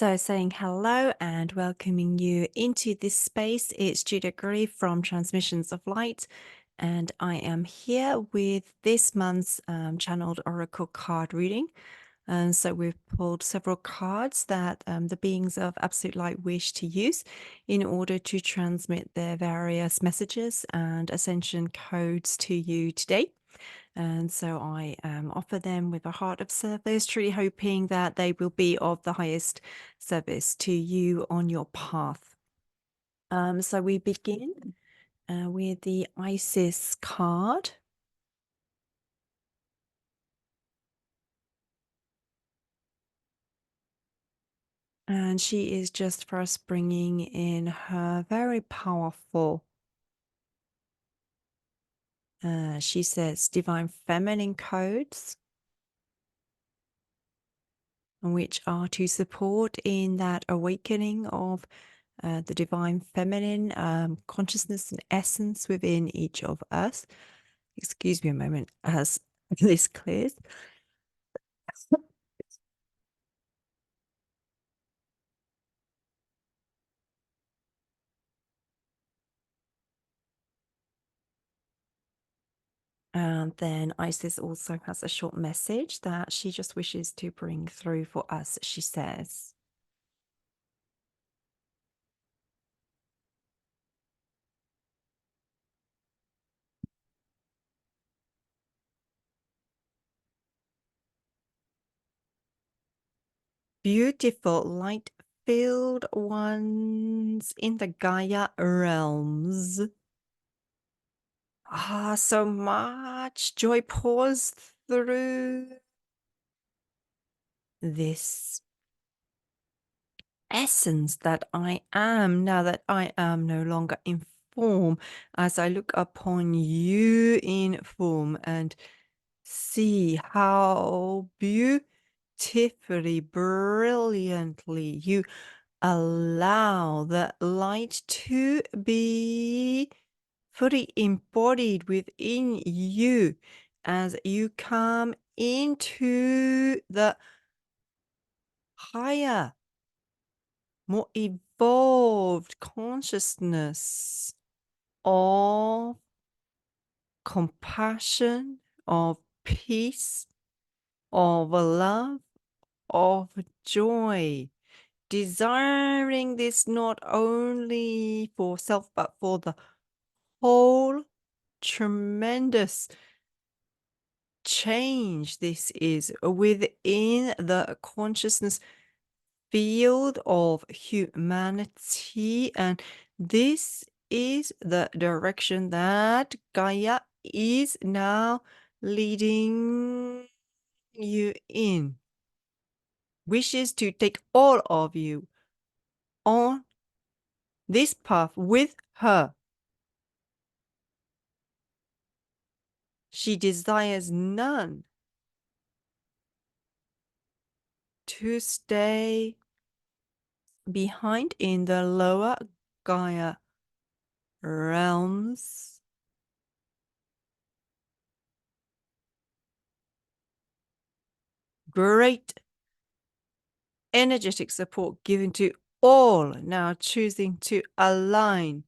So saying hello and welcoming you into this space. It's Judah Gray from Transmissions of Light, and I am here with this month's channeled Oracle card reading. And so we've pulled several cards that the beings of Absolute Light wish to use in order to transmit their various messages and Ascension codes to you today. And so I offer them with a heart of service, truly hoping that they will be of the highest service to you on your path. So we begin with the Isis card. And she is just for us bringing in her very powerful, she says, divine feminine codes, which are to support in that awakening of the divine feminine consciousness and essence within each of us. Excuse me a moment as this clears. And then Isis also has a short message that she just wishes to bring through for us, she says. Beautiful light-filled ones in the Gaia realms. So much joy pours through this essence that I am, now that I am no longer in form, as I look upon you in form and see how beautifully, brilliantly you allow the light to be fully embodied within you as you come into the higher, more evolved consciousness of compassion, of peace, of love, of joy, desiring this not only for self, but for the whole tremendous change this is within the consciousness field of humanity, and this is the direction that Gaia is now leading you in. Wishes to take all of you on this path with her. She desires none to stay behind in the lower Gaia realms. Great energetic support given to all now choosing to align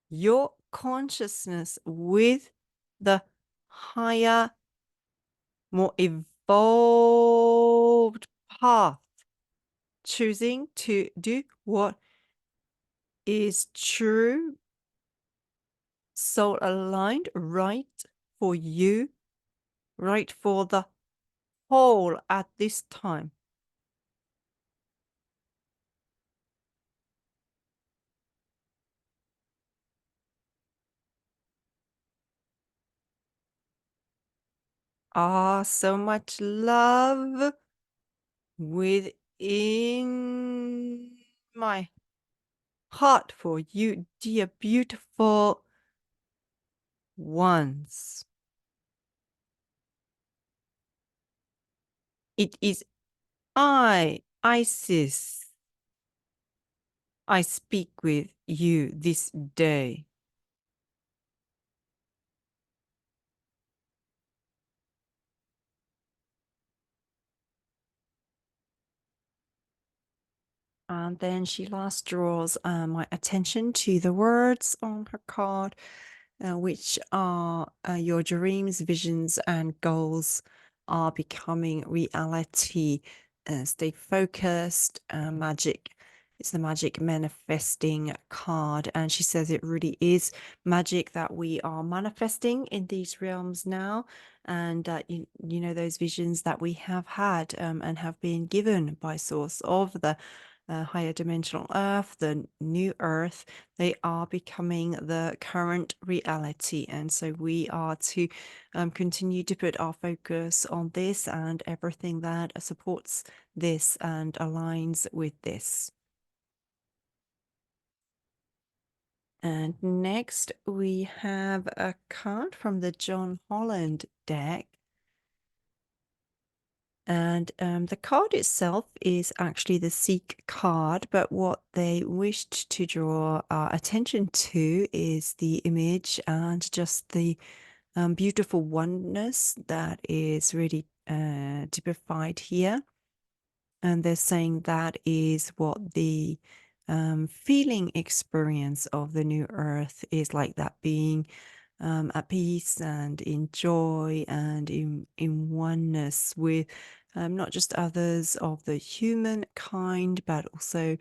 your consciousness with the higher, more evolved path, choosing to do what is true, soul aligned, right for you, right for the whole at this time. So much love within my heart for you, dear beautiful ones. It is I, Isis, I speak with you this day. And then she last draws my attention to the words on her card, which are your dreams, visions, and goals are becoming reality. Stay focused, magic. It's the magic manifesting card. And she says it really is magic that we are manifesting in these realms now. And you know, those visions that we have had and have been given by source of the higher dimensional earth, the new earth, they are becoming the current reality. And so we are to continue to put our focus on this and everything that supports this and aligns with this. And next we have a card from the John Holland deck. And the card itself is actually the Seek card, but what they wished to draw our attention to is the image and just the beautiful oneness that is really typified here. And they're saying that is what the feeling experience of the new earth is like, that being at peace and in joy and in oneness with not just others of the human kind, but also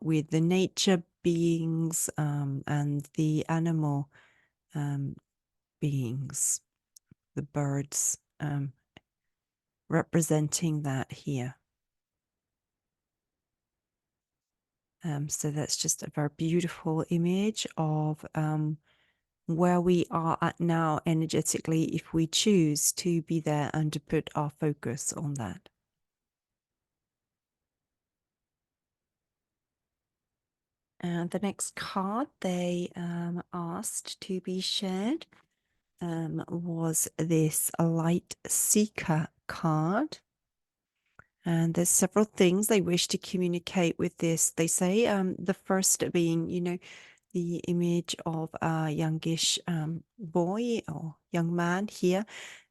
with the nature beings and the animal beings, the birds representing that here. So that's just a very beautiful image of where we are at now energetically, if we choose to be there and to put our focus on that. And the next card they asked to be shared was this Light Seeker card. And there's several things they wish to communicate with this. They say the first being, you know, the image of a youngish boy or young man here,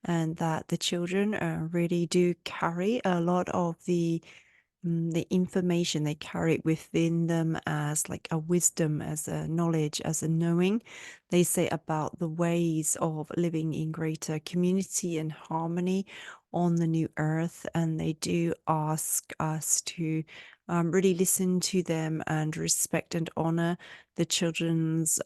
and that the children really do carry a lot of the information. They carry it within them as like a wisdom, as a knowledge, as a knowing. They say about the ways of living in greater community and harmony on the new earth, and they do ask us to really listen to them and respect and honor the children's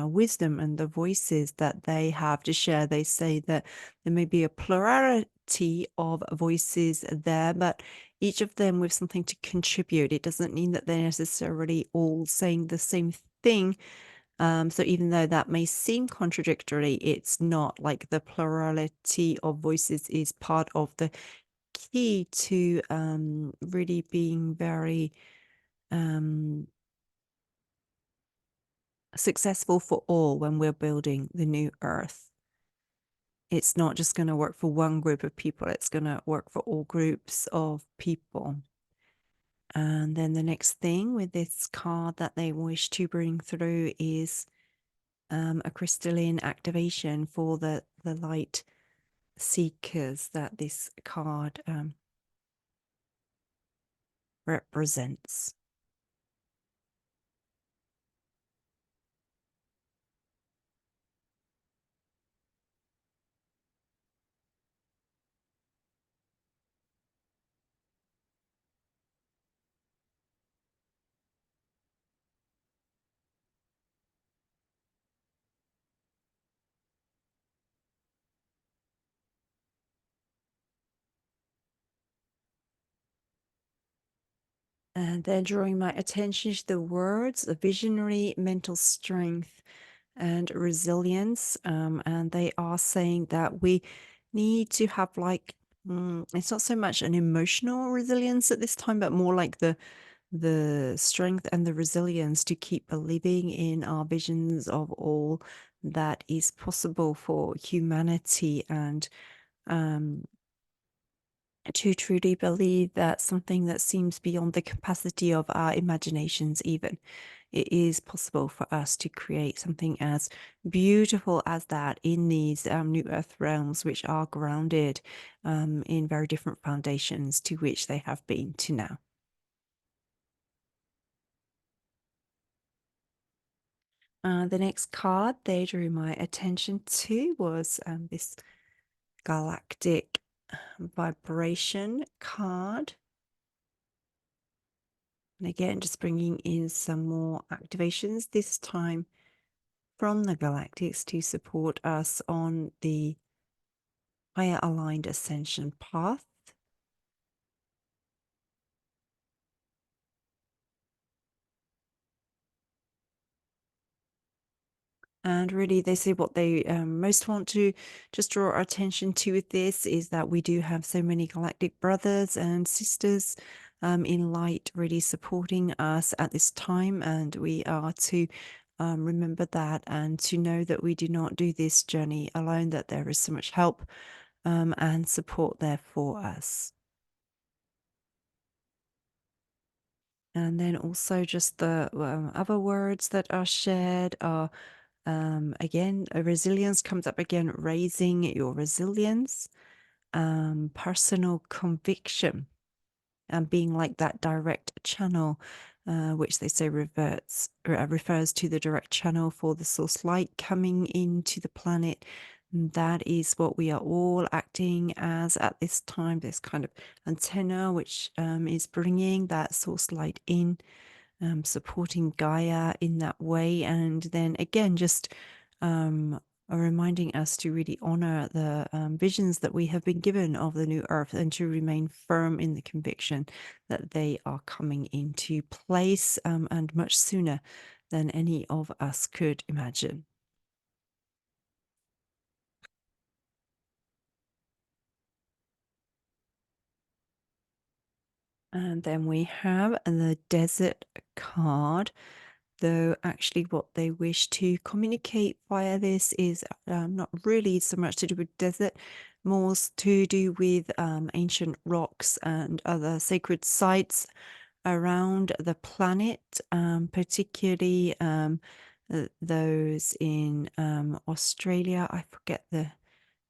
wisdom and the voices that they have to share. They say that there may be a plurality of voices there, but each of them with something to contribute. It doesn't mean that they're necessarily all saying the same thing. So even though that may seem contradictory, it's not. Like, the plurality of voices is part of the key to really being very successful for all when we're building the new earth. It's not just going to work for one group of people, it's going to work for all groups of people. And then the next thing with this card that they wish to bring through is a crystalline activation for the light seekers that this card represents. And they're drawing my attention to the words of visionary mental strength and resilience. And they are saying that we need to have, like, it's not so much an emotional resilience at this time, but more like the strength and the resilience to keep believing in our visions of all that is possible for humanity, and to truly believe that something that seems beyond the capacity of our imaginations even, it is possible for us to create something as beautiful as that in these new earth realms, which are grounded in very different foundations to which they have been to now. The next card they drew my attention to was this galactic vibration card. And again, just bringing in some more activations, this time from the galactics to support us on the higher aligned ascension path. And really, they say what they most want to just draw our attention to with this is that we do have so many galactic brothers and sisters in light really supporting us at this time. And we are to remember that and to know that we do not do this journey alone, that there is so much help and support there for us. And then also just the other words that are shared are, again, resilience comes up again, raising your resilience, personal conviction, and being like that direct channel, which they say refers to the direct channel for the source light coming into the planet. And that is what we are all acting as at this time, this kind of antenna, which is bringing that source light in, supporting Gaia in that way. And then again, just reminding us to really honor the visions that we have been given of the new earth and to remain firm in the conviction that they are coming into place and much sooner than any of us could imagine. And then we have the desert card, though actually what they wish to communicate via this is not really so much to do with desert, more to do with ancient rocks and other sacred sites around the planet, particularly those in Australia. I forget the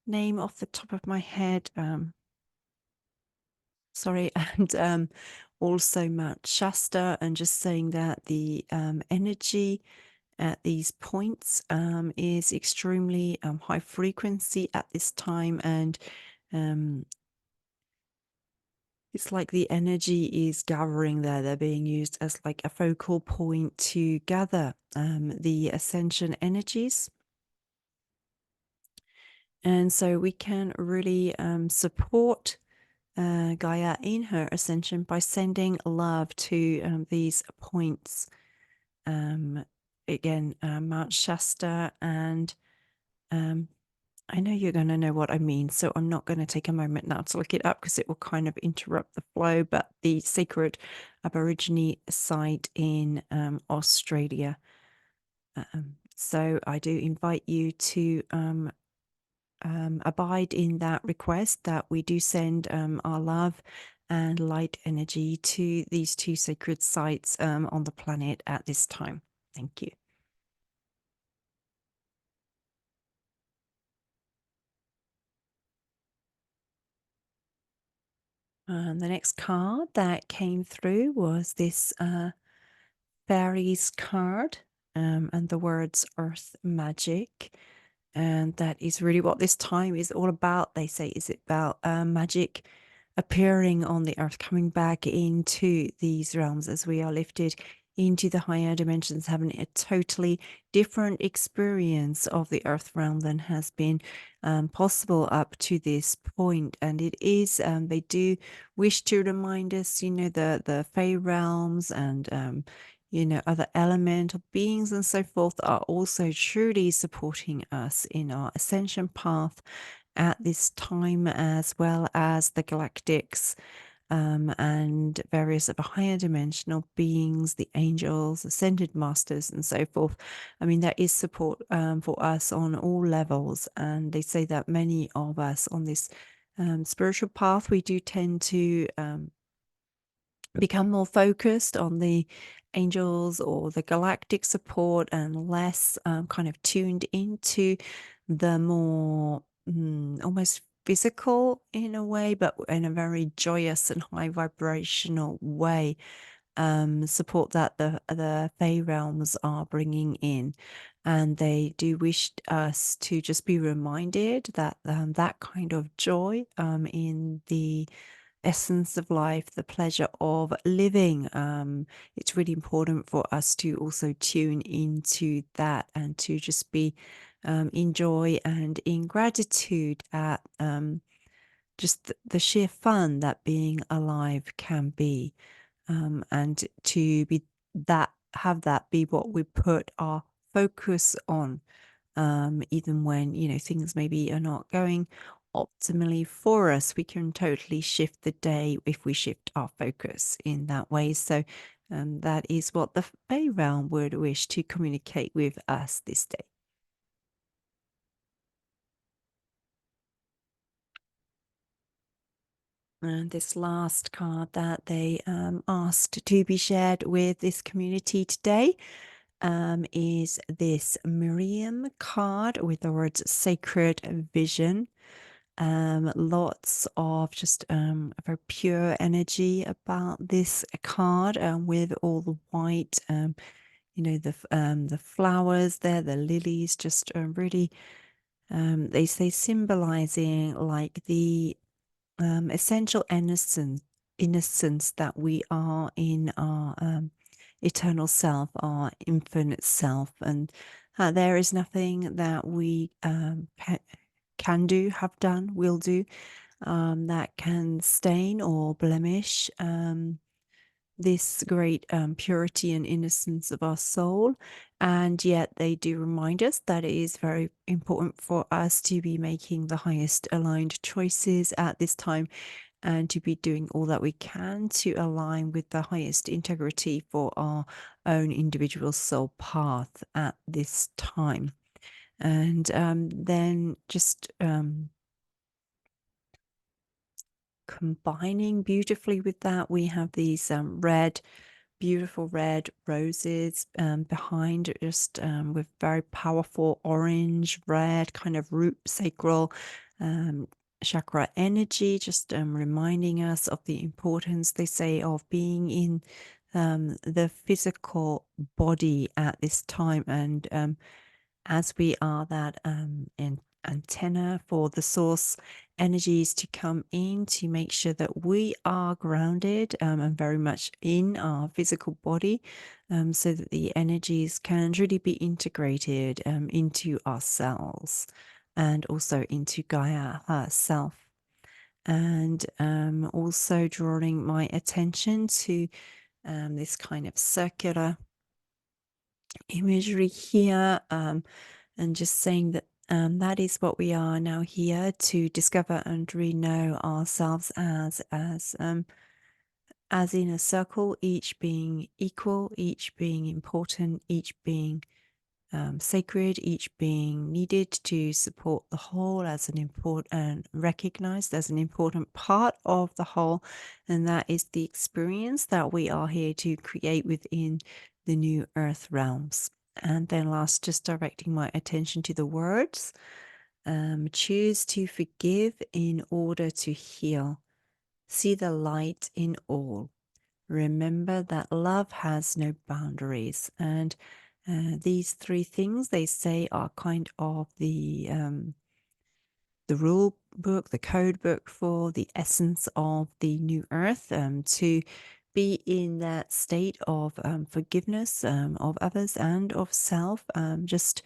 name off the top of my head. Sorry, and also Mount Shasta, and just saying that the energy at these points is extremely high frequency at this time, and it's like the energy is gathering there. They're being used as like a focal point to gather the ascension energies. And so we can really support Gaia in her ascension by sending love to these points. Again, Mount Shasta, and I know you're going to know what I mean, so I'm not going to take a moment now to look it up because it will kind of interrupt the flow. But the sacred Aborigine site in Australia. So I do invite you to abide in that request that we do send our love and light energy to these two sacred sites on the planet at this time. Thank you. The next card that came through was this fairies card, and the words earth magic. And that is really what this time is all about. They say, is it about magic appearing on the earth, coming back into these realms as we are lifted into the higher dimensions, having a totally different experience of the earth realm than has been possible up to this point. And it is, they do wish to remind us, the Fey realms and other elemental beings and so forth are also truly supporting us in our ascension path at this time, as well as the galactics and various other higher dimensional beings, the angels, ascended masters, and so forth. I mean, there is support for us on all levels. And they say that many of us on this spiritual path, we do tend to become more focused on the angels or the galactic support and less kind of tuned into the more almost physical in a way, but in a very joyous and high vibrational way. support that the Fey realms are bringing in. And they do wish us to just be reminded that that kind of joy in the essence of life, the pleasure of living. It's really important for us to also tune into that and to just be in joy and in gratitude at just the sheer fun that being alive can be. And to be that, have that be what we put our focus on, even when, things maybe are not going optimally for us. We can totally shift the day if we shift our focus in that way. So that is what the Fey realm would wish to communicate with us this day. And this last card that they asked to be shared with this community today is this Miriam card with the words sacred vision. Lots of just a very pure energy about this card, with all the white, the flowers there, the lilies, just really, they say symbolizing like the essential innocence that we are in our eternal self, our infinite self, and there is nothing that we can do, have done, will do, that can stain or blemish this great purity and innocence of our soul. And yet they do remind us that it is very important for us to be making the highest aligned choices at this time and to be doing all that we can to align with the highest integrity for our own individual soul path at this time. And then just combining beautifully with that, we have these beautiful red roses behind, just with very powerful orange, red kind of root sacral chakra energy, just reminding us of the importance, they say, of being in the physical body at this time. And as we are that antenna for the source energies to come in, to make sure that we are grounded and very much in our physical body, so that the energies can really be integrated into our cells and also into Gaia herself. And also drawing my attention to this kind of circular imagery here, and just saying that that is what we are now here to discover and re-know ourselves as in a circle, each being equal, each being important, each being sacred, each being needed to support the whole as an important and recognized as an important part of the whole. And that is the experience that we are here to create within the new earth realms. And then last, just directing my attention to the words. Choose to forgive in order to heal. See the light in all. Remember that love has no boundaries. And these three things, they say, are kind of the rule book, the code book for the essence of the new earth, to be in that state of forgiveness of others and of self, just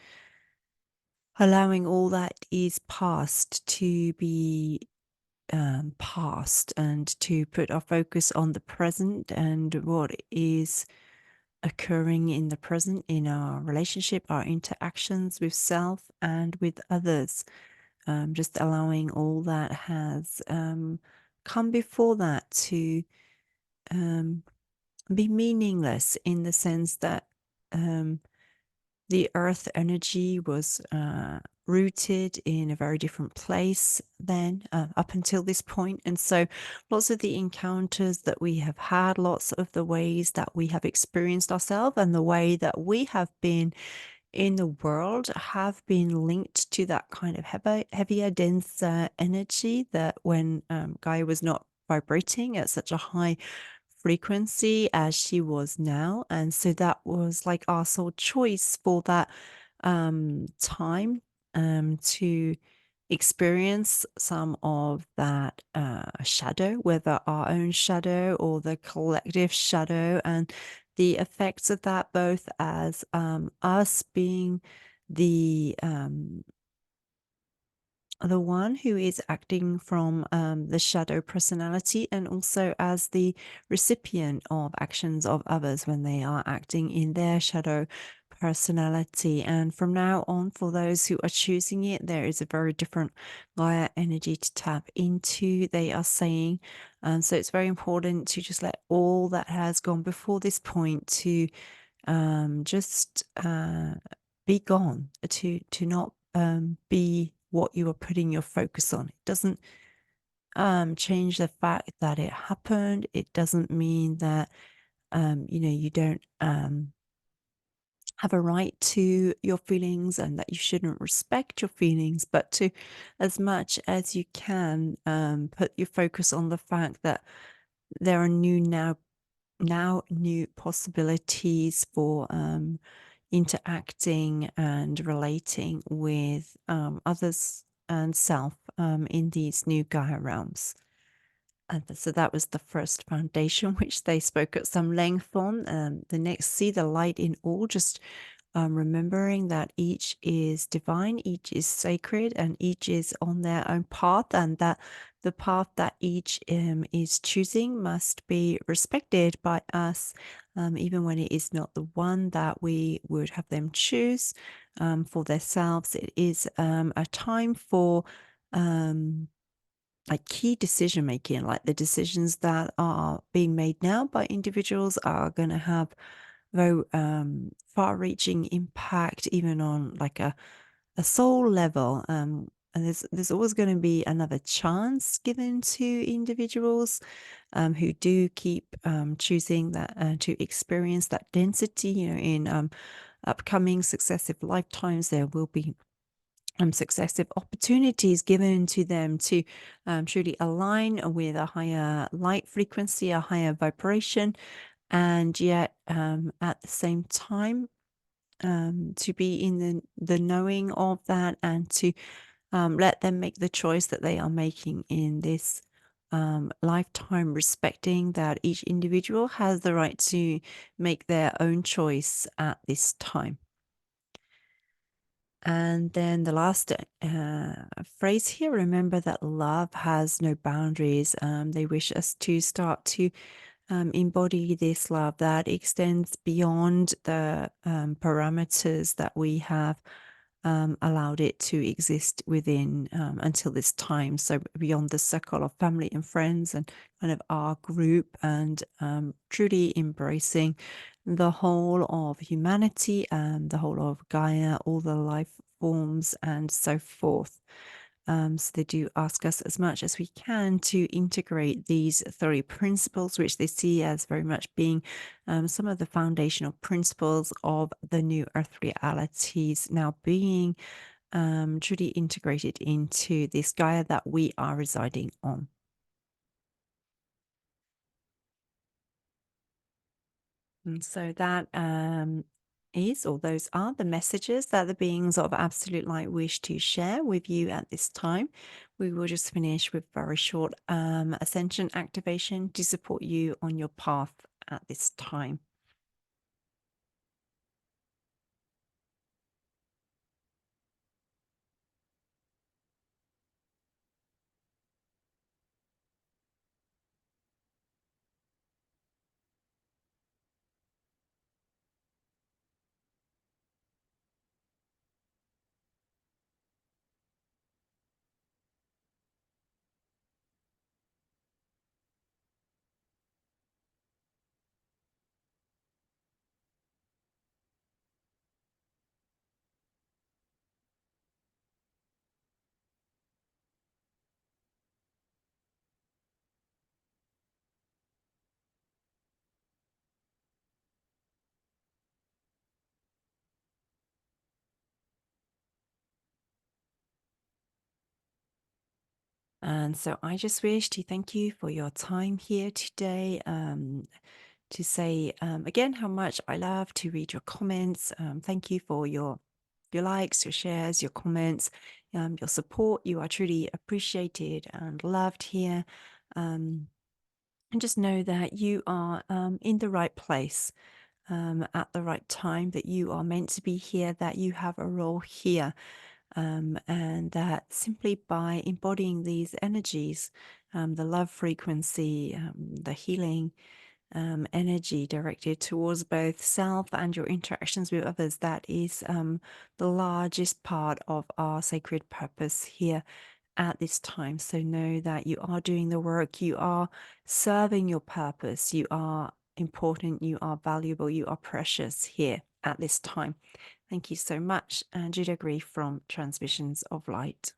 allowing all that is past to be past, and to put our focus on the present and what is occurring in the present in our relationship, our interactions with self and with others. Just allowing all that has come before that to be meaningless, in the sense that the earth energy was rooted in a very different place then, up until this point. And so lots of the encounters that we have had, lots of the ways that we have experienced ourselves and the way that we have been in the world have been linked to that kind of heavier, denser energy, that when Gaia was not vibrating at such a high frequency as she was now. And so that was like our sole choice for that time to experience some of that shadow, whether our own shadow or the collective shadow, and the effects of that, both as us being the one who is acting from the shadow personality, and also as the recipient of actions of others when they are acting in their shadow personality. And from now on, for those who are choosing it, there is a very different Gaia energy to tap into, they are saying. So it's very important to just let all that has gone before this point to just be gone, to not be what you are putting your focus on. It doesn't change the fact that it happened. It doesn't mean that you don't have a right to your feelings and that you shouldn't respect your feelings, but to, as much as you can, put your focus on the fact that there are new possibilities for interacting and relating with others and self in these new Gaia realms. And so that was the first foundation, which they spoke at some length on. The next, see the light in all, just remembering that each is divine, each is sacred, and each is on their own path, and that the path that each is choosing must be respected by us, even when it is not the one that we would have them choose for themselves. It is a time for like key decision making, like the decisions that are being made now by individuals are going to have very far reaching impact, even on like a soul level. And there's always going to be another chance given to individuals who do keep choosing that to experience that density. In upcoming successive lifetimes, there will be successive opportunities given to them to truly align with a higher light frequency, a higher vibration, and yet at the same time to be in the knowing of that, and to let them make the choice that they are making in this lifetime, respecting that each individual has the right to make their own choice at this time. And then the last phrase here, remember that love has no boundaries. They wish us to start to embody this love that extends beyond the parameters that we have allowed it to exist within until this time. So beyond the circle of family and friends and kind of our group, and truly embracing the whole of humanity and the whole of Gaia, all the life forms and so forth. So they do ask us as much as we can to integrate these three principles, which they see as very much being some of the foundational principles of the new earth realities now being truly integrated into this Gaia that we are residing on. And so that or those are the messages that the beings of absolute light wish to share with you at this time. We will just finish with very short ascension activation to support you on your path at this time. And so I just wish to thank you for your time here today. To say again how much I love to read your comments. Thank you for your likes, your shares, your comments, your support. You are truly appreciated and loved here. Um, and just know that you are in the right place at the right time, that you are meant to be here, that you have a role here. And that simply by embodying these energies, the love frequency, the healing energy directed towards both self and your interactions with others, that is the largest part of our sacred purpose here at this time. So know that you are doing the work, you are serving your purpose, you are important, you are valuable, you are precious here at this time. Thank you so much. And Judah Agree from Transmissions of Light.